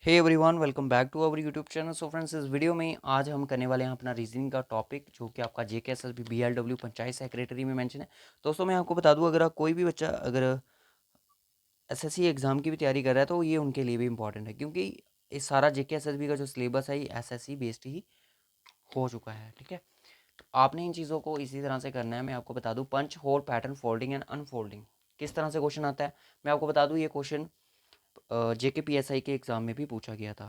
Hey everyone, welcome back to our YouTube channel. So friends, इस video में आज हम करने वाले हैं अपना रीजनिंग का टॉपिक, जो कि आपका जेकेएसएसबी बीएलडब्ल्यू पंचायत सेक्रेटरी में मेंशन है। दोस्तों, मैं आपको बता दूं, अगर कोई भी बच्चा अगर एसएससी एग्ज़ाम की भी तैयारी कर रहा है तो ये उनके लिए भी इंपॉर्टेंट है, क्योंकि इस सारा जेकेएसएसबी का जो सिलेबस है ये एसएससी बेस्ड ही हो चुका है। ठीक है, तो आपने इन चीज़ों को इसी तरह से करना है। मैं आपको बता दूँ, punch hole pattern folding and unfolding किस तरह से क्वेश्चन आता है। मैं आपको बता दूँ, ये क्वेश्चन जेकेपीएसआई के एग्ज़ाम में भी पूछा गया था।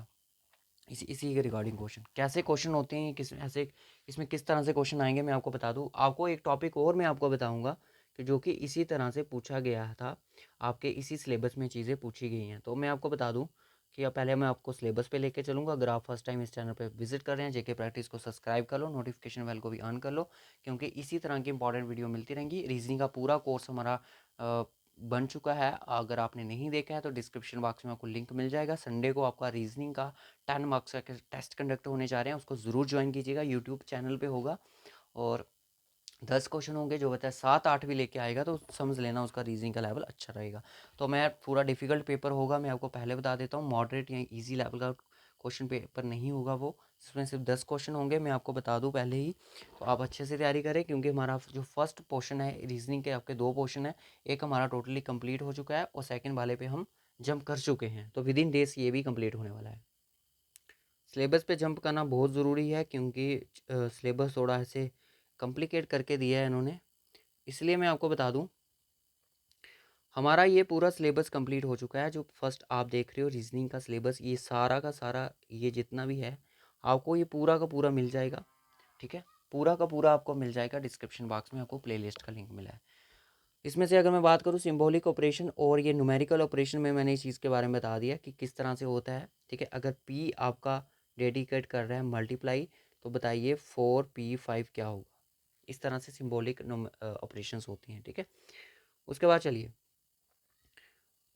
इसी के रिगार्डिंग क्वेश्चन कैसे क्वेश्चन होते हैं, किस ऐसे इसमें किस तरह से क्वेश्चन आएंगे, मैं आपको बता दूं। आपको एक टॉपिक और मैं आपको बताऊंगा कि जो कि इसी तरह से पूछा गया था, आपके इसी सिलेबस में चीज़ें पूछी गई हैं। तो मैं आपको बता दूं कि अब पहले मैं आपको सिलेबस पे लेके चलूँगा। अगर आप फर्स्ट टाइम इस चैनल पे विजिट कर रहे हैं, जेके प्रैक्टिस को सब्सक्राइब कर लो, नोटिफिकेशन बेल को भी ऑन कर लो, क्योंकि इसी तरह की इंपॉर्टेंट वीडियो मिलती रहेंगी। रीजनिंग का पूरा कोर्स हमारा बन चुका है। अगर आपने नहीं देखा है तो डिस्क्रिप्शन बॉक्स में आपको लिंक मिल जाएगा। संडे को आपका रीजनिंग का 10 मार्क्स का टेस्ट कंडक्ट होने जा रहे हैं, उसको ज़रूर ज्वाइन कीजिएगा। यूट्यूब चैनल पे होगा और 10 क्वेश्चन होंगे। जो बता 7-8 भी लेके आएगा तो समझ लेना उसका रीजनिंग का लेवल अच्छा रहेगा। तो मैं पूरा डिफिकल्ट पेपर होगा, मैं आपको पहले बता देता हूँ। मॉडरेट या इजी लेवल का क्वेश्चन पेपर नहीं होगा वो, इसमें सिर्फ 10 क्वेश्चन होंगे। मैं आपको बता दूं पहले ही, तो आप अच्छे से तैयारी करें, क्योंकि हमारा जो फर्स्ट पोर्शन है रीजनिंग के, आपके 2 पोर्शन है। एक हमारा टोटली कंप्लीट हो चुका है और सेकंड वाले पे हम जंप कर चुके हैं, तो विद इन डेज ये भी कंप्लीट होने वाला है। सिलेबस पे जंप करना बहुत ज़रूरी है, क्योंकि सिलेबस थोड़ा ऐसे कॉम्प्लिकेट करके दिया है इन्होंने। इसलिए मैं आपको बता दूं, हमारा ये पूरा सिलेबस कंप्लीट हो चुका है। जो फर्स्ट आप देख रहे हो रीजनिंग का सिलेबस, ये सारा का सारा, ये जितना भी है आपको ये पूरा का पूरा मिल जाएगा। ठीक है, पूरा का पूरा आपको मिल जाएगा। डिस्क्रिप्शन बॉक्स में आपको प्लेलिस्ट का लिंक मिला है। इसमें से अगर मैं बात करूँ सिंबॉलिक ऑपरेशन और ये न्यूमेरिकल ऑपरेशन में, मैंने इस चीज़ के बारे में बता दिया कि किस तरह से होता है। ठीक है, अगर पी आपका डेडिकेट कर रहा है मल्टीप्लाई, तो बताइए 4p5 क्या होगा। इस तरह से सिंबॉलिक ऑपरेशंस होती हैं। ठीक है, उसके बाद चलिए,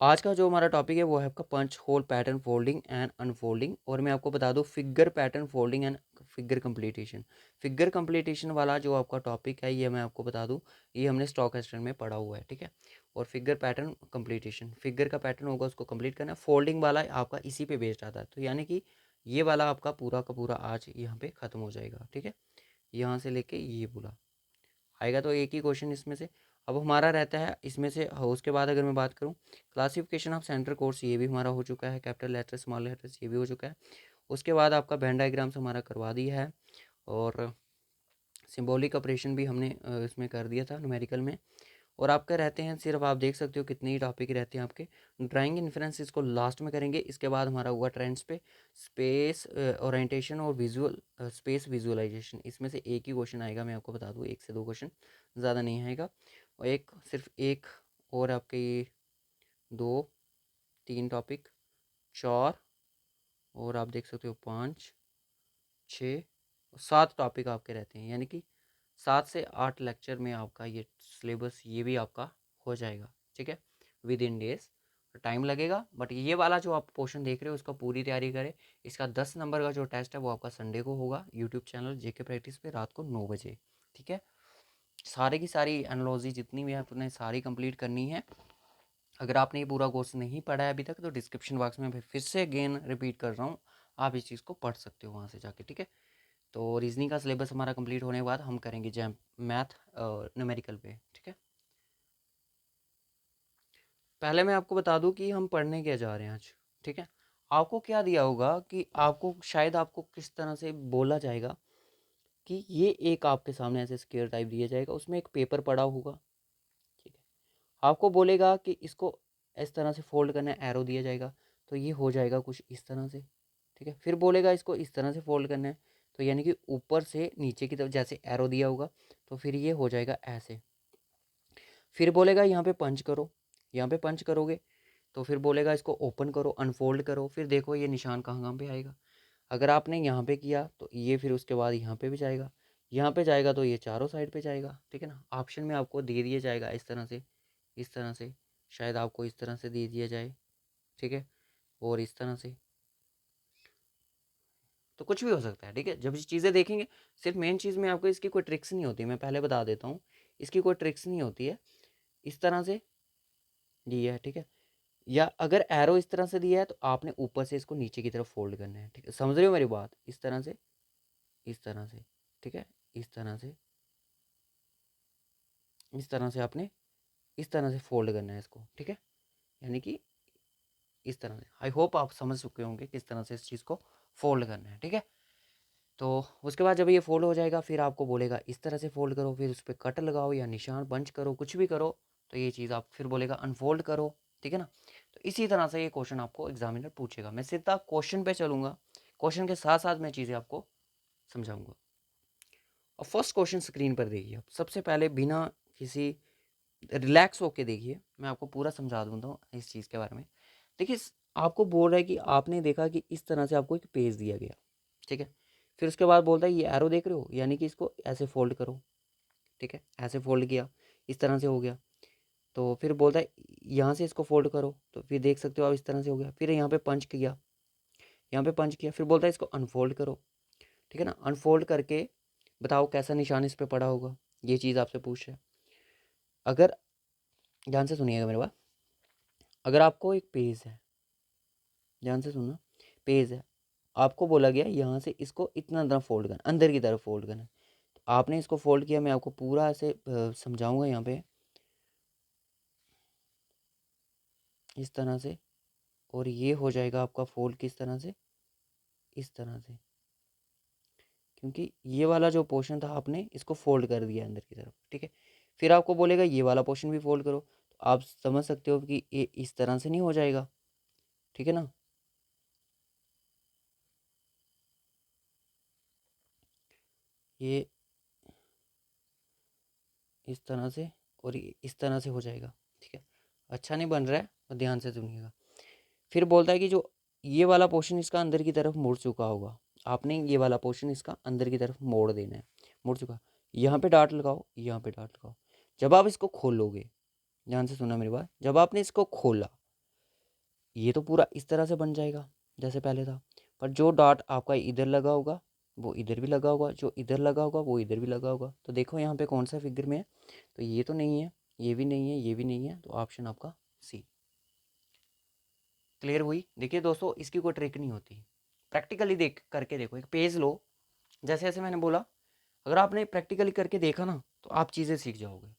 आज का जो हमारा टॉपिक है वो है आपका punch hole pattern folding and unfolding. और मैं आपको बता दूं, figure pattern folding and figure completion. Figure completion वाला जो आपका टॉपिक है, ये मैं आपको बता दूं, ये हमने स्टॉक एक्सटेंड में पढ़ा हुआ है। ठीक है, और फिगर पैटर्न कंप्लीटेशन, फिगर का पैटर्न होगा उसको कंप्लीट करना है। फोल्डिंग वाला आपका इसी पे बेस्ड आता है, तो यानी कि ये वाला आपका पूरा का पूरा आज यहाँ पे खत्म हो जाएगा। ठीक है, यहाँ से लेके ये पूरा आएगा, तो एक ही क्वेश्चन इसमें से अब हमारा रहता है इसमें से। उसके बाद अगर मैं बात करूं, क्लासिफिकेशन ऑफ सेंटर कोर्स, ये भी हमारा हो चुका है। कैपिटल लेटर स्मॉल लेटर्स, ये भी हो चुका है। उसके बाद आपका वेन डायग्राम्स हमारा करवा दिया है, और सिंबॉलिक ऑपरेशन भी हमने इसमें कर दिया था न्यूमेरिकल में। और आपका रहते हैं, सिर्फ आप देख सकते हो कितने ही टॉपिक रहते हैं आपके। ड्राइंग इन्फ्रेंस इसको लास्ट में करेंगे। इसके बाद हमारा हुआ ट्रेंड्स पे, स्पेस ओरिएंटेशन और विजुअल स्पेस विजुअलाइजेशन। इसमें से एक ही क्वेश्चन आएगा, मैं आपको बता दूँ, 1 से 2 क्वेश्चन, ज़्यादा नहीं आएगा। और एक सिर्फ एक और आपके ये 2-3 टॉपिक, 4, और आप देख सकते हो 5, 6, 7 टॉपिक आपके रहते हैं। यानी कि 7 से 8 लेक्चर में आपका ये सिलेबस ये भी आपका हो जाएगा। ठीक है, विद इन डेज। टाइम लगेगा, बट ये वाला जो आप पोर्शन देख रहे हो उसका पूरी तैयारी करें। इसका 10 नंबर का जो टेस्ट है वो आपका संडे को होगा, यूट्यूब चैनल जेके प्रैक्टिस पे, रात को 9 बजे। ठीक है, सारे की सारी एनालॉजी जितनी भी है आपने सारी कंप्लीट करनी है। अगर आपने ये पूरा कोर्स नहीं पढ़ा है अभी तक, तो डिस्क्रिप्शन बॉक्स में फिर से अगेन रिपीट कर रहा हूँ, आप इस चीज़ को पढ़ सकते हो वहाँ से जाके। ठीक है, तो रीजनिंग का सिलेबस हमारा कंप्लीट होने के बाद हम करेंगे जैम मैथ न्यूमेरिकल पे। ठीक है, पहले मैं आपको बता दूं कि हम पढ़ने क्या जा रहे हैं आज। ठीक है, आपको क्या दिया होगा कि आपको शायद आपको किस तरह से बोला जाएगा कि ये एक आपके सामने ऐसे स्क्वायर टाइप दिया जाएगा, उसमें एक पेपर पड़ा होगा। ठीक है, आपको बोलेगा कि इसको इस तरह से फोल्ड करना है, एरो दिया जाएगा, तो ये हो जाएगा कुछ इस तरह से। ठीक है, फिर बोलेगा इसको इस तरह से फोल्ड करना है, तो यानी कि ऊपर से नीचे की तरफ जैसे एरो दिया होगा, तो फिर ये हो जाएगा ऐसे। फिर बोलेगा यहाँ पे पंच करो, यहाँ पे पंच करोगे तो फिर बोलेगा इसको ओपन करो, अनफोल्ड करो, फिर देखो ये निशान कहाँ कहाँ पे आएगा। अगर आपने यहाँ पे किया तो ये फिर उसके बाद यहाँ पे भी जाएगा, यहाँ पे जाएगा तो ये चारों साइड पे जाएगा। ठीक है ना, ऑप्शन में आपको दे दिया जाएगा इस तरह से, इस तरह से, शायद आपको इस तरह से दे दिया जाए। ठीक है, और इस तरह से, तो कुछ भी हो सकता है। ठीक है, जब ये चीज़ें देखेंगे, सिर्फ मेन चीज़ में आपको इसकी कोई ट्रिक्स नहीं होती, मैं पहले बता देता हूँ, इसकी कोई ट्रिक्स नहीं होती है। इस तरह से ये है। ठीक है, या अगर एरो इस तरह से दिया है तो आपने ऊपर से इसको नीचे की तरफ फोल्ड करना है, ठीक है, समझ रहे हो मेरी बात, इस तरह से, इस तरह से, ठीक है, इस तरह से, इस तरह से आपने इस तरह से फोल्ड करना है इसको, ठीक है, यानी कि इस तरह से। आई होप आप समझ चुके होंगे किस तरह से इस चीज़ को फोल्ड करना है, ठीक है। तो उसके बाद जब ये फोल्ड हो जाएगा फिर आपको बोलेगा इस तरह से फोल्ड करो, फिर उस पर कट लगाओ या निशान पंच करो, कुछ भी करो, तो ये चीज़ आप फिर बोलेगा अनफोल्ड करो, ठीक है ना। तो इसी तरह से ये क्वेश्चन आपको एग्जामिनर पूछेगा। मैं सीधा क्वेश्चन पे चलूँगा, क्वेश्चन के साथ साथ मैं चीज़ें आपको समझाऊंगा। और फर्स्ट क्वेश्चन स्क्रीन पर देखिए, सबसे पहले बिना किसी रिलैक्स होके देखिए, मैं आपको पूरा समझा दूंगा इस चीज़ के बारे में। देखिए आपको बोल रहा है कि आपने देखा कि इस तरह से आपको एक पेज दिया गया, ठीक है, फिर उसके बाद बोलता है ये एरो देख रहे हो, यानी कि इसको ऐसे फोल्ड करो, ठीक है, ऐसे फोल्ड किया, इस तरह से हो गया। तो फिर बोलता है यहाँ से इसको फोल्ड करो, तो फिर देख सकते हो आप इस तरह से हो गया। फिर यहाँ पे पंच किया, यहाँ पे पंच किया, फिर बोलता है इसको अनफोल्ड करो, ठीक है ना, अनफोल्ड करके बताओ कैसा निशान इस पे पड़ा होगा, ये चीज़ आपसे पूछ रहा है। अगर ध्यान से सुनिएगा मेरे बात, अगर आपको एक पेज है, ध्यान से सुनना, पेज है, आपको बोला गया यहाँ से इसको इतना तरफ फोल्ड करना, अंदर की तरफ फोल्ड करना, तो आपने इसको फोल्ड किया। मैं आपको पूरा ऐसे समझाऊंगा यहाँ पे, इस तरह से, और ये हो जाएगा आपका फोल्ड किस तरह से, इस तरह से, क्योंकि ये वाला जो पोर्शन था आपने इसको फोल्ड कर दिया अंदर की तरफ, ठीक है। फिर आपको बोलेगा ये वाला पोर्शन भी फोल्ड करो, तो आप समझ सकते हो कि ये इस तरह से नहीं हो जाएगा, ठीक है ना, ये इस तरह से और ये इस तरह से हो जाएगा, ठीक है। अच्छा नहीं बन रहा है, और ध्यान से सुनिएगा। फिर बोलता है कि जो ये वाला पोर्शन इसका अंदर की तरफ मुड़ चुका होगा, आपने ये वाला पोर्शन इसका अंदर की तरफ मोड़ देना है, मुड़ चुका, यहाँ पे डाट लगाओ, यहाँ पे डाट लगाओ। जब आप इसको खोलोगे, ध्यान से सुना मेरी बात, जब आपने इसको खोला, ये तो पूरा इस तरह से बन जाएगा जैसे पहले था, पर जो डॉट आपका इधर लगा होगा वो इधर भी लगा होगा, जो इधर लगा होगा वो इधर भी लगा होगा। तो देखो यहाँ पे कौन सा फिगर में है, तो ये तो नहीं है, ये भी नहीं है, ये भी नहीं है, तो ऑप्शन आपका सी। क्लियर हुई। देखिए दोस्तों, इसकी कोई ट्रिक नहीं होती, प्रैक्टिकली देख करके देखो, एक पेज लो, जैसे जैसे मैंने बोला, अगर आपने प्रैक्टिकली करके देखा ना तो आप चीज़ें सीख जाओगे।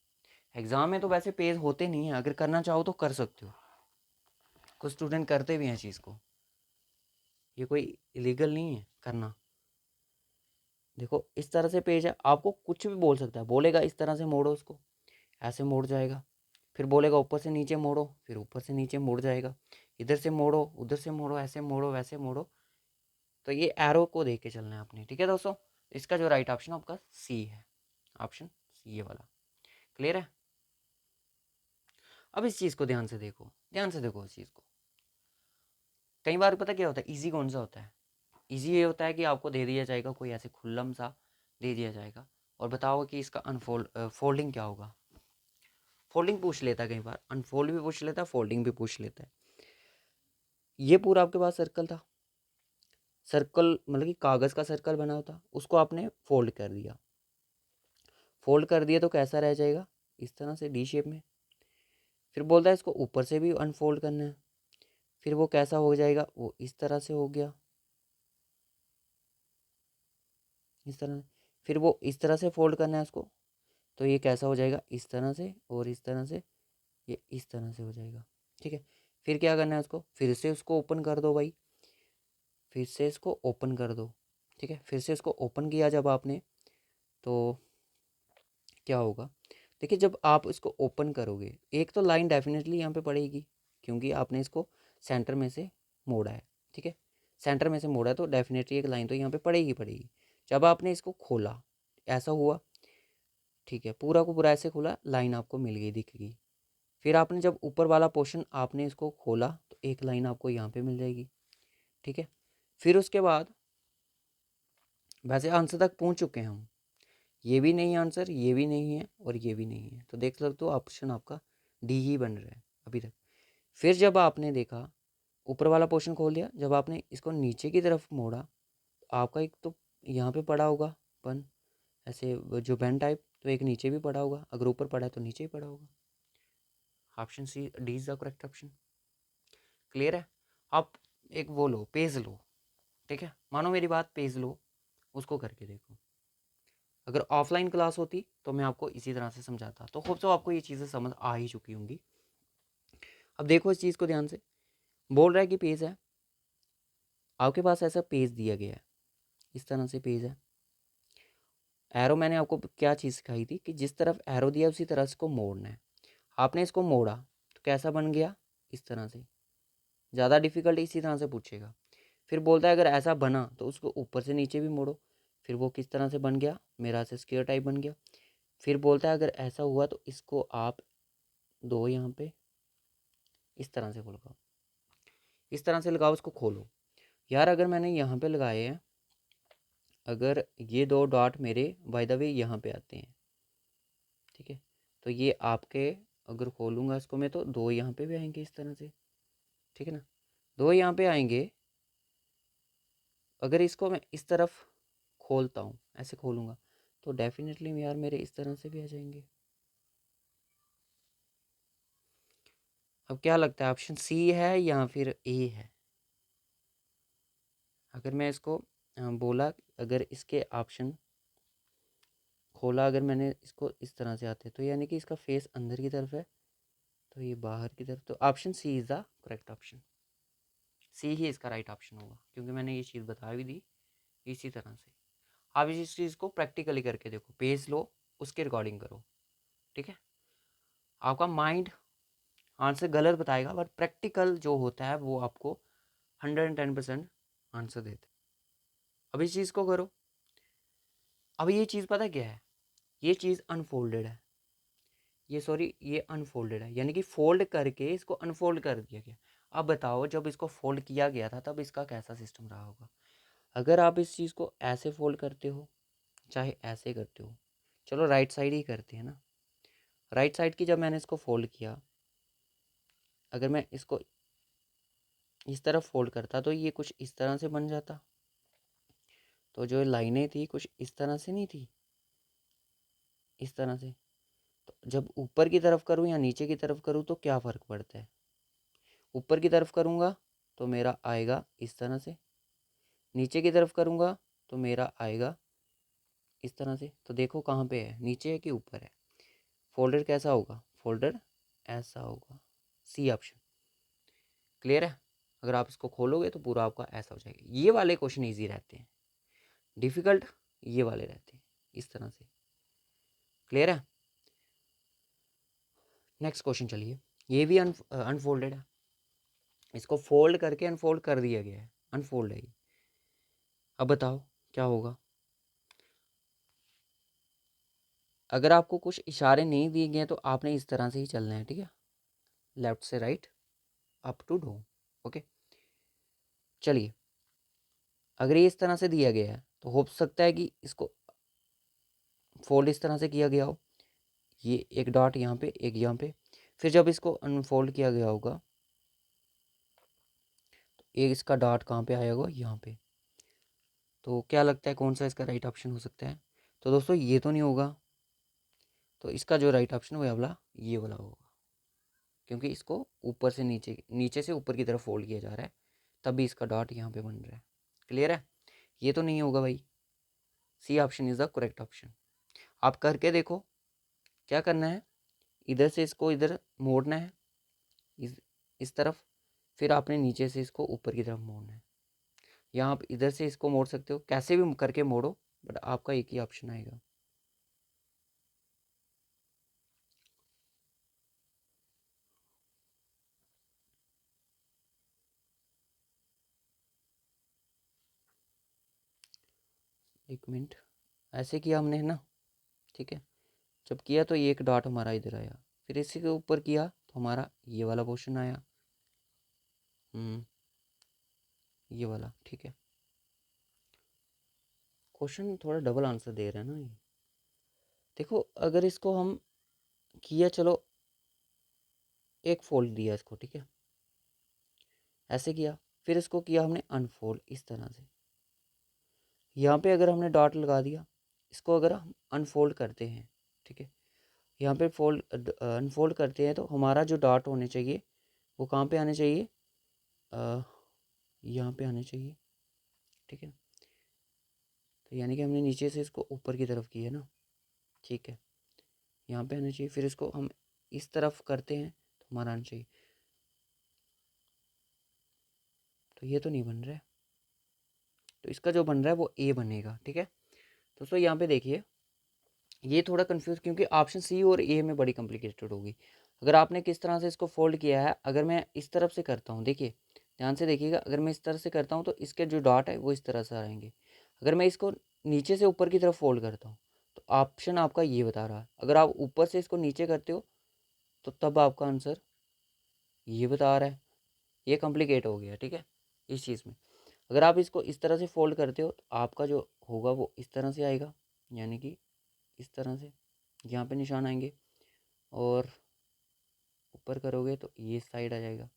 एग्जाम में तो वैसे पेज होते नहीं है, अगर करना चाहो तो कर सकते हो, कुछ स्टूडेंट करते भी हैं चीज़ को, ये कोई इलीगल नहीं है करना। देखो इस तरह से पेज है, आपको कुछ भी बोल सकता है, बोलेगा इस तरह से मोड़ो उसको, ऐसे मोड़ जाएगा, फिर बोलेगा ऊपर से नीचे मोड़ो, फिर ऊपर से नीचे मुड़ जाएगा, इधर से मोड़ो, उधर से मोड़ो, ऐसे मोड़ो, वैसे मोड़ो। तो ये एरो को देख के चलना है आपने, ठीक है दोस्तों। इसका जो राइट ऑप्शन आपका सी है, ऑप्शन सी ये वाला। क्लियर है। अब इस चीज़ को ध्यान से देखो, ध्यान से देखो इस चीज़ को। कई बार पता क्या होता है, इजी कौन सा होता है, इजी ये होता है कि आपको दे दिया जाएगा कोई ऐसे खुल्लम सा दे दिया जाएगा और बताओ कि इसका अनफोल्ड फोल्डिंग क्या होगा। फोल्डिंग पूछ लेता है कई बार, अनफोल्ड भी पूछ लेता है, फोल्डिंग भी पूछ लेता है। ये पूरा आपके पास सर्कल था, सर्कल मतलब कि कागज़ का सर्कल बना होता, उसको आपने फोल्ड कर दिया, फोल्ड कर दिया तो कैसा रह जाएगा, इस तरह से डी शेप में। फिर बोलता है इसको ऊपर से भी अनफोल्ड करना है, फिर वो कैसा हो जाएगा, वो इस तरह से हो गया, इस तरह। फिर वो इस तरह से फोल्ड करना है उसको, तो ये कैसा हो जाएगा, इस तरह से, और इस तरह से, ये इस तरह से हो जाएगा, ठीक है। फिर क्या करना है उसको, फिर से उसको ओपन कर दो भाई, फिर से इसको ओपन कर दो, ठीक है। फिर से इसको ओपन किया जब आपने, तो क्या होगा, देखिए जब आप इसको ओपन करोगे एक तो लाइन डेफिनेटली यहाँ पे पड़ेगी, क्योंकि आपने इसको सेंटर में से मोड़ा है, ठीक है, सेंटर में से मोड़ा है तो डेफिनेटली एक लाइन तो यहाँ पे पड़ेगी पड़ेगी। जब आपने इसको खोला, ऐसा हुआ, ठीक है, पूरा को पूरा ऐसे खोला, लाइन आपको मिल गई, दिख गई। फिर आपने जब ऊपर वाला पोर्शन आपने इसको खोला तो एक लाइन आपको यहाँ पे मिल जाएगी, ठीक है। फिर उसके बाद वैसे आंसर तक पहुँच चुके हैं हम, ये भी नहीं आंसर, ये भी नहीं है और ये भी नहीं है, तो देख सकते हो ऑप्शन आपका डी ही बन रहा है अभी तक। फिर जब आपने देखा, ऊपर वाला पोर्शन खोल दिया, जब आपने इसको नीचे की तरफ मोड़ा तो आपका एक तो यहाँ पे पड़ा होगा पन, ऐसे जो बेन टाइप, तो एक नीचे भी पड़ा होगा, अगर ऊपर पड़ा है तो नीचे ही पड़ा होगा। Option C D is the correct option. Clear है। आप एक वो लो, पेज लो, ठीक है, मानो मेरी बात, पेज लो, उसको करके देखो। अगर ऑफलाइन क्लास होती तो मैं आपको इसी तरह से समझाता, तो होप सो आपको ये चीज़ें समझ आ ही चुकी होंगी। अब देखो इस चीज़ को ध्यान से, बोल रहा है कि पेज है, आपके पास ऐसा पेज दिया गया है, इस तरह से पेज है। एरो मैंने आपको क्या चीज़ सिखाई थी कि जिस तरफ एरो दिया उसी तरह इसको मोड़ना है। आपने इसको मोड़ा तो कैसा बन गया, इस तरह से। ज़्यादा डिफिकल्ट इसी तरह से पूछेगा। फिर बोलता है अगर ऐसा बना तो उसको ऊपर से नीचे भी मोड़ो, फिर वो किस तरह से बन गया, मेरा से स्क्वायर टाइप बन गया। फिर बोलता है अगर ऐसा हुआ तो इसको आप दो यहाँ पे इस तरह से लगाओ, इस तरह से लगाओ, इसको खोलो। यार अगर मैंने यहाँ पे लगाए हैं, अगर ये दो डॉट मेरे बाय द वे यहाँ पे आते हैं, ठीक है, तो ये आपके, अगर खोलूँगा इसको मैं तो दो यहाँ पे भी आएंगे इस तरह से, ठीक है ना, दो यहाँ पे आएंगे। अगर इसको मैं इस तरफ खोलता हूँ, ऐसे खोलूँगा तो डेफिनेटली यार मेरे इस तरह से भी आ जाएंगे। अब क्या लगता है, ऑप्शन सी है या फिर ए है? अगर मैं इसको बोला, अगर इसके ऑप्शन खोला, अगर मैंने इसको इस तरह से आते तो यानी कि इसका फेस अंदर की तरफ है, तो ये बाहर की तरफ, तो option C is the correct option. C ही इसका राइट ऑप्शन होगा, क्योंकि मैंने ये चीज़ बता भी दी इसी तरह से। आप इस चीज़ को प्रैक्टिकली करके देखो, पेज लो, उसके रिकॉर्डिंग करो, ठीक है। आपका माइंड आंसर गलत बताएगा, बट प्रैक्टिकल जो होता है वो आपको 110% आंसर देते। अब इस चीज़ को करो। अब ये चीज़ पता क्या है, ये चीज़ अनफोल्डेड है, ये सॉरी ये अनफोल्डेड है, यानी कि फोल्ड करके इसको अनफोल्ड कर दिया गया। अब बताओ जब इसको फोल्ड किया गया था तब इसका कैसा सिस्टम रहा होगा। अगर आप इस चीज़ को ऐसे फोल्ड करते हो, चाहे ऐसे करते हो, चलो राइट साइड ही करते हैं ना, राइट साइड की जब मैंने इसको फोल्ड किया, अगर मैं इसको इस तरफ फोल्ड करता तो ये कुछ इस तरह से बन जाता। तो जो लाइनें थी कुछ इस तरह से नहीं थी, इस तरह से। तो जब ऊपर की तरफ करूँ या नीचे की तरफ करूँ तो क्या फ़र्क पड़ता है? ऊपर की तरफ करूँगा तो मेरा आएगा इस तरह से, नीचे की तरफ करूँगा तो मेरा आएगा इस तरह से। तो देखो कहाँ पे है, नीचे है कि ऊपर है। फोल्डर कैसा होगा, फोल्डर ऐसा होगा। C option. क्लियर है? अगर आप इसको खोलोगे तो पूरा आपका ऐसा हो जाएगा। ये वाले क्वेश्चन ईजी रहते हैं, डिफ़िकल्ट ये वाले रहते हैं इस तरह से। क्लियर है? नेक्स्ट क्वेश्चन चलिए, ये भी अनफोल्डेड है, इसको फोल्ड करके अनफोल्ड कर दिया गया है, अनफोल्ड है ये। अब बताओ क्या होगा। अगर आपको कुछ इशारे नहीं दिए गए तो आपने इस तरह से ही चलना है, ठीक है, लेफ्ट से right, up to down. Okay, चलिए अगर ये इस तरह से दिया गया है तो हो सकता है कि इसको फोल्ड इस तरह से किया गया हो, ये एक डॉट यहाँ पे, एक यहाँ पे, फिर जब इसको अनफोल्ड किया गया होगा तो एक इसका डॉट कहाँ पे आया होगा, यहाँ पे। तो क्या लगता है कौन सा इसका राइट ऑप्शन हो सकता है? तो दोस्तों ये तो नहीं होगा, तो इसका जो राइट ऑप्शन है वो वाला, ये वाला होगा, क्योंकि इसको ऊपर से नीचे, नीचे से ऊपर की तरफ फोल्ड किया जा रहा है, तभी इसका डॉट यहाँ पे बन रहा है। क्लियर है? ये तो नहीं होगा भाई। C option is the correct option. आप करके देखो, क्या करना है, इधर से इसको इधर मोड़ना है, इस तरफ, फिर आपने नीचे से इसको ऊपर की तरफ मोड़ना है। या आप इधर से इसको मोड़ सकते हो, कैसे भी करके मोड़ो, बट आपका एक ही ऑप्शन आएगा। एक मिनट, ऐसे किया हमने है ना, ठीक है, जब किया तो ये एक डॉट हमारा इधर आया, फिर इसी के ऊपर किया तो हमारा ये वाला पोर्शन आया, ये वाला, ठीक है। क्वेश्चन थोड़ा डबल आंसर दे रहे हैं ना ये। देखो अगर इसको हम किया, चलो एक फोल्ड दिया इसको, ठीक है, ऐसे किया, फिर इसको किया हमने अनफोल्ड इस तरह से। यहाँ पे अगर हमने डॉट लगा दिया, इसको अगर हम अनफोल्ड करते हैं, ठीक है, यहाँ पे फोल्ड अनफोल्ड करते हैं तो हमारा जो डॉट होने चाहिए वो कहाँ पे आने चाहिए, यहाँ पे आने चाहिए, ठीक है। तो यानी कि हमने नीचे से इसको ऊपर की तरफ किया ना, ठीक है, यहाँ पे आना चाहिए। फिर इसको हम इस तरफ करते हैं तो हमारा आना चाहिए। तो ये तो नहीं बन रहा है, तो इसका जो बन रहा है वो ए बनेगा, ठीक है। दोस्तों यहाँ पे देखिए, ये थोड़ा कंफ्यूज, क्योंकि ऑप्शन सी और ए में बड़ी कॉम्प्लिकेटेड होगी। अगर आपने किस तरह से इसको फोल्ड किया है, अगर मैं इस तरफ से करता हूँ, देखिए ध्यान से देखिएगा, अगर मैं इस तरह से करता हूँ तो इसके जो डॉट है वो इस तरह से आएंगे। अगर मैं इसको नीचे से ऊपर की तरफ फोल्ड करता हूँ तो ऑप्शन आपका ये बता रहा है। अगर आप ऊपर से इसको नीचे करते हो तो तब आपका आंसर ये बता रहा है। ये कॉम्प्लिकेट हो गया, ठीक है, इस चीज़ में। अगर आप इसको इस तरह से फोल्ड करते हो तो आपका जो होगा वो इस तरह से आएगा, यानी कि इस तरह से यहाँ पे निशान आएंगे, और ऊपर करोगे तो ये साइड आ जाएगा।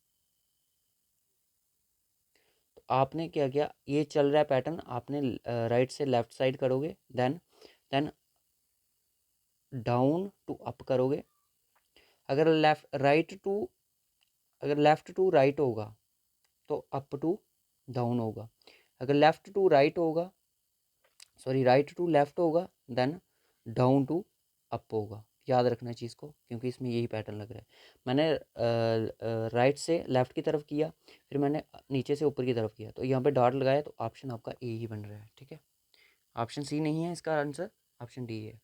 तो आपने क्या किया, ये चल रहा है पैटर्न, आपने राइट से लेफ्ट साइड करोगे, देन डाउन टू अप करोगे। अगर लेफ्ट टू राइट होगा तो अप टू डाउन होगा। अगर लेफ्ट टू राइट होगा, सॉरी राइट टू लेफ्ट होगा, देन डाउन टू अप होगा। याद रखना चीज़ को, क्योंकि इसमें यही पैटर्न लग रहा है। मैंने राइट से लेफ्ट की तरफ किया, फिर मैंने नीचे से ऊपर की तरफ किया, तो यहाँ पे डॉट लगाया, तो ऑप्शन आपका ए ही बन रहा है, ठीक है। ऑप्शन सी नहीं है इसका आंसर, ऑप्शन डी है,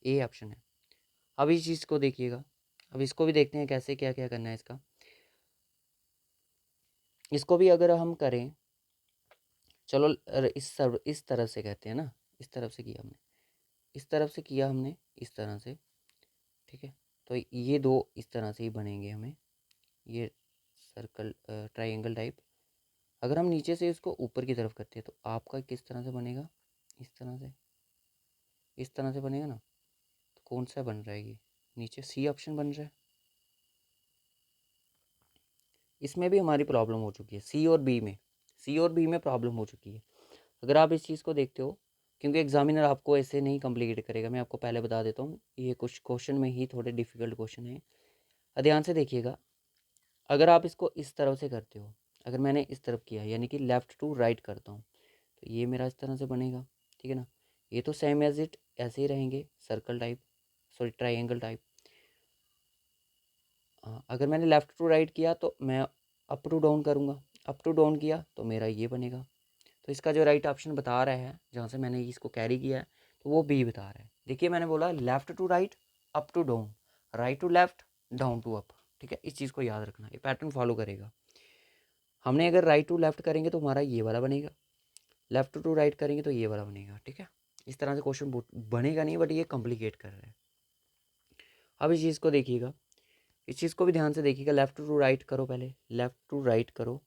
ए ऑप्शन है। अब इस चीज़ को देखिएगा, अब इसको भी देखते हैं कैसे क्या क्या करना है इसका। इसको भी अगर हम करें, चलो इस तरफ से कहते हैं ना, इस तरफ से किया हमने, इस तरफ से किया हमने, इस तरह से, ठीक है। तो ये दो इस तरह से ही बनेंगे हमें, ये सर्कल ट्रायंगल टाइप। अगर हम नीचे से इसको ऊपर की तरफ करते हैं तो आपका किस तरह से बनेगा, इस तरह से, इस तरह से बनेगा ना। तो कौन सा बन रहा है ये, नीचे सी ऑप्शन बन रहा है। इसमें भी हमारी प्रॉब्लम हो चुकी है, सी और बी में प्रॉब्लम हो चुकी है। अगर आप इस चीज़ को देखते हो, क्योंकि एग्जामिनर आपको ऐसे नहीं कंप्लीट करेगा, मैं आपको पहले बता देता हूँ, ये कुछ क्वेश्चन में ही थोड़े डिफिकल्ट क्वेश्चन है। ध्यान से देखिएगा, अगर आप इसको इस तरफ से करते हो, अगर मैंने इस तरफ किया यानी कि लेफ़्ट टू राइट करता हूँ, तो ये मेरा इस तरह से बनेगा, ठीक है ना। ये तो सेम एज इट ऐसे ही रहेंगे, circle type, sorry triangle type. अगर मैंने लेफ़्ट टू राइट किया तो मैं अप टू डाउन करूँगा, अप टू डाउन किया तो मेरा ये बनेगा। तो इसका जो राइट ऑप्शन बता रहा है, जहाँ से मैंने इसको कैरी किया है, तो वो बी बता रहा है। देखिए मैंने बोला left to right, up to down, right to left, down to up, ठीक है। इस चीज़ को याद रखना, ये पैटर्न फॉलो करेगा। हमने अगर राइट टू लेफ़्ट करेंगे तो हमारा ये वाला बनेगा, लेफ़्ट टू राइट करेंगे तो ये वाला बनेगा, ठीक है। इस तरह से क्वेश्चन बनेगा नहीं, बट ये कॉम्प्लिकेट कर रहा है। अब इस चीज़ को देखिएगा, इस चीज़ को भी ध्यान से देखिएगा। लेफ़्ट टू राइट करो, पहले लेफ़्ट टू राइट करो,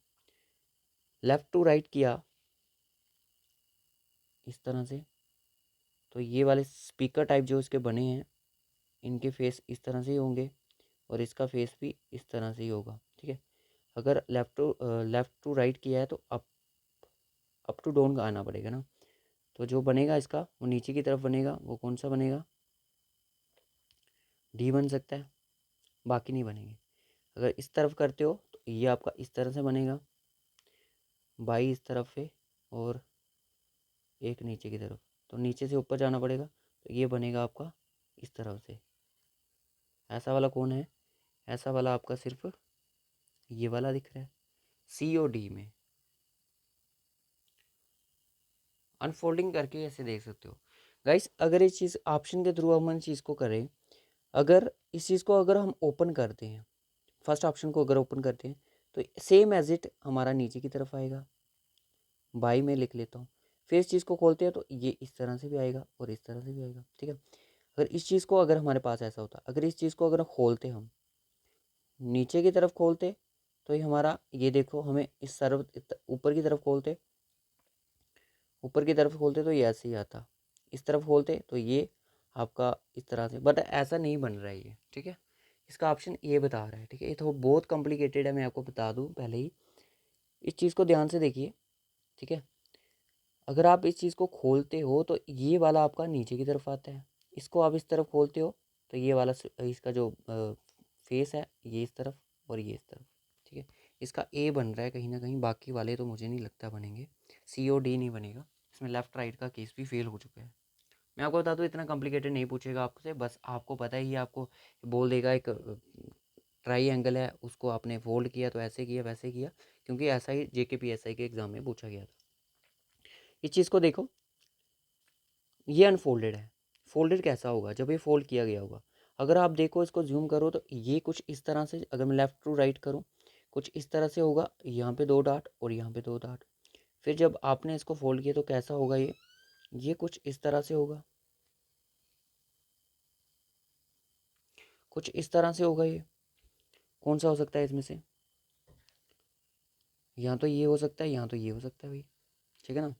लेफ़्ट टू राइट किया इस तरह से, तो ये वाले स्पीकर टाइप जो इसके बने हैं, इनके फेस इस तरह से ही होंगे, और इसका फेस भी इस तरह से ही होगा, ठीक है। अगर लेफ़्ट टू राइट किया है तो अप टू डाउन का आना पड़ेगा ना। तो जो बनेगा इसका वो नीचे की तरफ बनेगा, वो कौन सा बनेगा, डी बन सकता है, बाकी नहीं बनेंगे। अगर इस तरफ करते हो तो ये आपका इस तरह से बनेगा, बाई इस तरफ से, और एक नीचे की तरफ, तो नीचे से ऊपर जाना पड़ेगा, तो ये बनेगा आपका इस तरफ से। ऐसा वाला कौन है, ऐसा वाला आपका सिर्फ ये वाला दिख रहा है, सी और डी में। अनफोल्डिंग करके ऐसे देख सकते हो गाइस। अगर इस चीज़ ऑप्शन के थ्रू हम इस चीज़ को करें, अगर इस चीज़ को अगर हम ओपन करते हैं, फर्स्ट ऑप्शन को अगर ओपन करते हैं, तो सेम एज इट हमारा नीचे की तरफ आएगा, बाई में लिख लेता हूँ। फिर इस चीज़ को खोलते हैं तो ये इस तरह से भी आएगा और इस तरह से भी आएगा, ठीक है। अगर इस चीज़ को, अगर हमारे पास ऐसा होता, अगर इस चीज़ को अगर खोलते हम नीचे की तरफ खोलते, तो ये हमारा, ये देखो हमें इस सर्व ऊपर की तरफ खोलते, ऊपर की तरफ खोलते तो ये ऐसे ही आता, इस तरफ खोलते तो ये आपका इस तरह से, बट ऐसा नहीं बन रहा है ये, ठीक है। इसका ऑप्शन ये बता रहा है, ठीक है। ये तो बहुत कॉम्प्लिकेटेड है, मैं आपको बता दूँ पहले ही। इस चीज़ को ध्यान से देखिए, ठीक है। अगर आप इस चीज़ को खोलते हो तो ये वाला आपका नीचे की तरफ आता है, इसको आप इस तरफ खोलते हो तो ये वाला इसका जो फेस है ये इस तरफ और ये इस तरफ, ठीक है। इसका ए बन रहा है कहीं ना कहीं, बाकी वाले तो मुझे नहीं लगता बनेंगे। सी और डी नहीं बनेगा, इसमें लेफ़्ट राइट का केस भी फेल हो चुका है। मैं आपको बता दूँ इतना कॉम्प्लिकेटेड नहीं पूछेगा आपसे, बस आपको पता ही है, आपको बोल देगा एक ट्राई एंगल है, उसको आपने फोल्ड किया तो ऐसे किया वैसे किया, क्योंकि ऐसा ही JKPSI के एग्ज़ाम में पूछा गया था। इस चीज़ को देखो, ये अनफोल्डेड है। फोल्डेड कैसा होगा? जब ये फोल्ड किया गया होगा। अगर आप देखो इसको जूम करो तो ये कुछ इस तरह से, अगर मैं लेफ़्ट टू राइट करूँ कुछ इस तरह से होगा, यहाँ पे 2 डॉट और यहाँ पे 2 डॉट। फिर जब आपने इसको फोल्ड किया तो कैसा होगा ये कुछ इस तरह से होगा, कुछ इस तरह से होगा। ये कौन सा हो सकता है इसमें से? यहाँ तो ये हो सकता है, यहाँ तो ये हो सकता है भाई, ठीक है ना।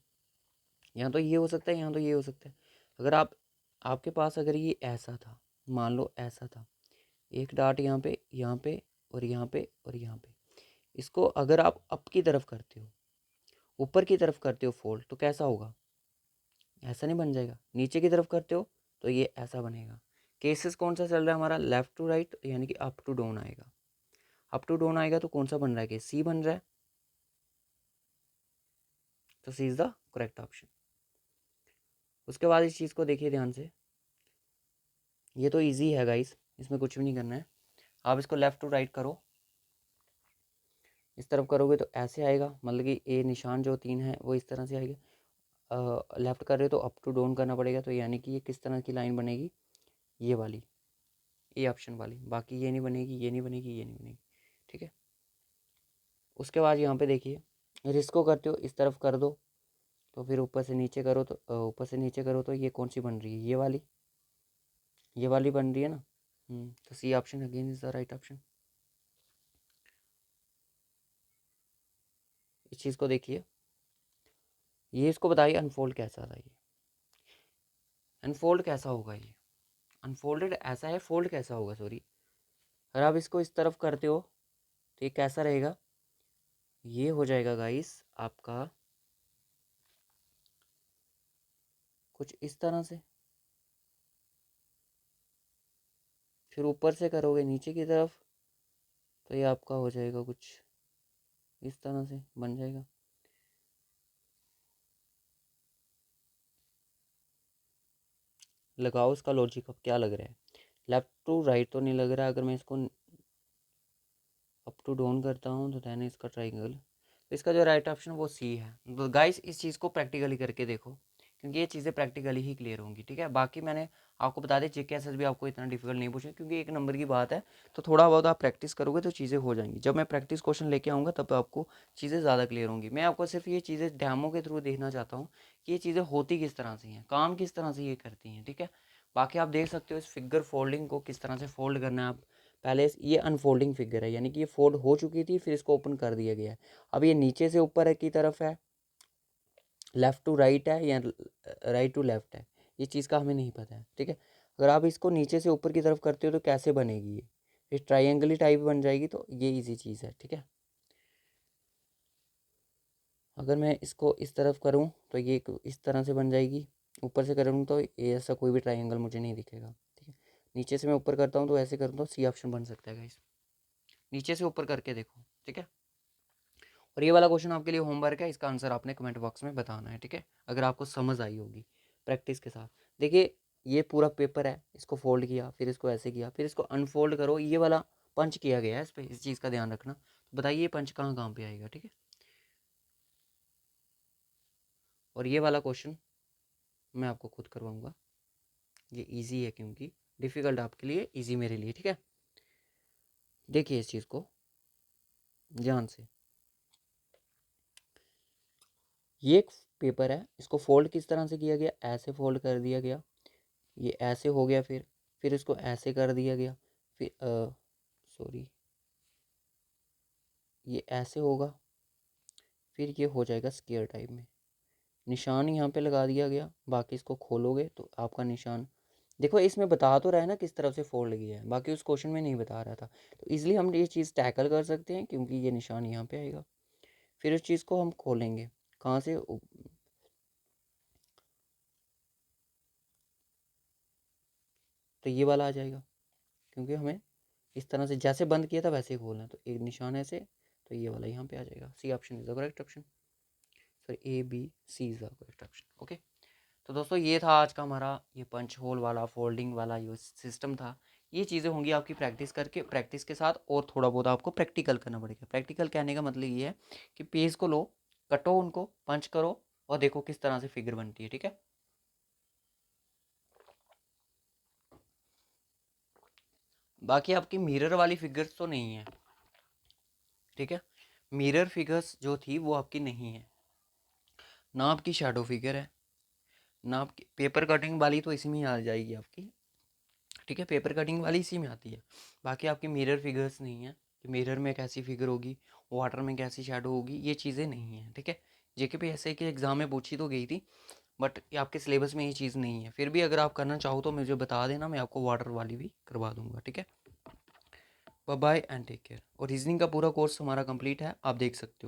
यहाँ तो ये हो सकता है, यहाँ तो ये हो सकता है। अगर आपके पास अगर ये ऐसा था, मान लो ऐसा था, एक डाट यहाँ पे, यहाँ पे और यहाँ पे और यहाँ पे, इसको अगर आप अप की तरफ करते हो, ऊपर की तरफ करते हो फोल्ड, तो कैसा होगा? ऐसा नहीं बन जाएगा। नीचे की तरफ करते हो तो ये ऐसा बनेगा। केसेस कौन सा चल रहा है हमारा? लेफ्ट टू राइट, यानी कि अप टू डाउन आएगा। अप टू डाउन आएगा तो कौन सा बन रहा है? कि सी बन रहा है, तो सी इज द करेक्ट ऑप्शन। उसके बाद इस चीज़ को देखिए ध्यान से, ये तो इजी है गाइस, इसमें कुछ भी नहीं करना है। आप इसको लेफ़्ट टू राइट करो, इस तरफ करोगे तो ऐसे आएगा, मतलब कि ए निशान जो 3 है वो इस तरह से आएगा। लेफ़्ट कर रहे हो तो अप टू डाउन करना पड़ेगा, तो यानी कि ये किस तरह की लाइन बनेगी? ये वाली, ए ऑप्शन वाली। बाकी ये नहीं बनेगी, ये नहीं बनेगी, ये नहीं बनेगी, ठीक है। उसके बाद यहाँ पे देखिए, फिर इसको करते हो इस तरफ कर दो, तो फिर ऊपर से नीचे करो तो ऊपर से नीचे करो तो ये कौन सी बन रही है? ये वाली बन रही है ना। तो C option again is the right option. इस चीज़ को देखिए, ये इसको बताइए अनफोल्ड कैसा था? ये अनफोल्ड कैसा होगा? ये अनफोल्डेड ऐसा है, फोल्ड कैसा होगा? सॉरी, अगर आप इसको इस तरफ करते हो तो ये कैसा रहेगा? ये हो जाएगा गाइस आपका कुछ इस तरह से। फिर ऊपर से करोगे नीचे की तरफ तो ये आपका हो जाएगा कुछ इस तरह से बन जाएगा। लगाओ इसका लॉजिक, अब क्या लग रहा है? लेफ्ट टू राइट तो नहीं लग रहा। अगर मैं इसको अप टू डाउन करता हूँ तो देन इसका ट्राइंगल, तो इसका जो राइट ऑप्शन वो सी है। तो गाइस इस चीज़ को प्रैक्टिकली करके देखो, क्योंकि ये चीज़ें प्रैक्टिकली ही क्लियर होंगी, ठीक है। बाकी मैंने आपको बता दें JKSS भी आपको इतना डिफिकल्ट नहीं पूछे, क्योंकि एक नंबर की बात है, तो थोड़ा बहुत आप प्रैक्टिस करोगे तो चीज़ें हो जाएंगी। जब मैं प्रैक्टिस क्वेश्चन लेके आऊँगा तब आपको चीज़ें ज़्यादा क्लियर होंगी। मैं आपको सिर्फ ये चीज़ें डैमो के थ्रू देखना चाहता हूँ कि ये चीज़ें होती किस तरह से हैं, काम किस तरह से ये करती हैं, ठीक है। बाकी आप देख सकते हो इस फिगर फोल्डिंग को किस तरह से फोल्ड करना है। आप पहले ये अनफोल्डिंग फिगर है, यानी कि ये फोल्ड हो चुकी थी, फिर इसको ओपन कर दिया गया है। अब ये नीचे से ऊपर की तरफ है, लेफ़्ट टू राइट है या राइट टू लेफ़्ट है, ये चीज़ का हमें नहीं पता है, ठीक है। अगर आप इसको नीचे से ऊपर की तरफ करते हो तो कैसे बनेगी? ये ट्राइंगली टाइप बन जाएगी, तो ये इजी चीज़ है, ठीक है। अगर मैं इसको इस तरफ करूँ तो ये इस तरह से बन जाएगी, ऊपर से करूँ तो ये ऐसा कोई भी ट्राइंगल मुझे नहीं दिखेगा, ठीक है। नीचे से मैं ऊपर करता हूँ तो ऐसे करूँ तो सी ऑप्शन बन सकता है गाइस। नीचे से ऊपर करके देखो, ठीक है। और ये वाला क्वेश्चन आपके लिए होमवर्क है, इसका आंसर आपने कमेंट बॉक्स में बताना है, ठीक है, अगर आपको समझ आई होगी प्रैक्टिस के साथ। देखिए ये पूरा पेपर है, इसको फोल्ड किया, फिर इसको ऐसे किया, फिर इसको अनफोल्ड करो, ये वाला पंच किया गया है इस पर, इस चीज़ का ध्यान रखना। तो बताइए ये पंच कहाँ कहाँ पे आएगा, ठीक है। और ये वाला क्वेश्चन मैं आपको खुद करवाऊँगा, ये ईजी है, क्योंकि डिफ़िकल्ट आपके लिए, ईजी मेरे लिए, ठीक है। देखिए इस चीज़ को ध्यान से, ये एक पेपर है, इसको फोल्ड किस तरह से किया गया? ऐसे फोल्ड कर दिया गया, ये ऐसे हो गया, फिर इसको ऐसे कर दिया गया, फिर सॉरी ये ऐसे होगा, फिर ये हो जाएगा स्क्वायर टाइप में। निशान यहाँ पे लगा दिया गया, बाकी इसको खोलोगे तो आपका निशान देखो, इसमें बता तो रहा है ना किस तरफ से फोल्ड किया है, बाकी उस क्वेश्चन में नहीं बता रहा था। तो इसलिए हम ये चीज़ टैकल कर सकते हैं, क्योंकि ये निशान यहाँ पे आएगा। फिर उस चीज़ को हम खोलेंगे कहाँ से? तो ये वाला आ जाएगा, क्योंकि हमें इस तरह से जैसे बंद किया था वैसे ही खोलना है। तो एक निशान ऐसे, तो ये वाला यहाँ पे आ जाएगा, C option is the correct option, sorry A B C is the correct option. Okay, तो दोस्तों ये था आज का हमारा ये पंच होल वाला फोल्डिंग वाला जो सिस्टम था। ये चीज़ें होंगी आपकी प्रैक्टिस करके, प्रैक्टिस के साथ और थोड़ा बहुत आपको प्रैक्टिकल करना पड़ेगा। प्रैक्टिकल कहने का मतलब ये है कि पेज को लो, कटो उनको, पंच करो और देखो किस तरह से फिगर बनती है। ठीक है, बाकी आपकी मिरर वाली फिगर्स तो नहीं है। ठीक है, मिरर फिगर्स जो थी वो आपकी नहीं है, ना आपकी शैडो फिगर है, ना आपकी पेपर कटिंग वाली तो इसी में ही आ जाएगी आपकी। ठीक है, पेपर कटिंग वाली इसी में आती है, बाकी आपकी मिरर फिगर्स नहीं है कि मिरर में कैसी फिगर होगी, वाटर में कैसी शैडो होगी, ये चीज़ें नहीं हैं। ठीक है, जेके पे ऐसे के एग्ज़ाम में पूछी तो गई थी, बट आपके सिलेबस में ये चीज़ नहीं है। फिर भी अगर आप करना चाहो तो मुझे बता देना, मैं आपको वाटर वाली भी करवा दूंगा। ठीक है, bye bye and take care. और रीजनिंग का पूरा कोर्स हमारा कंप्लीट है, आप देख सकते हो।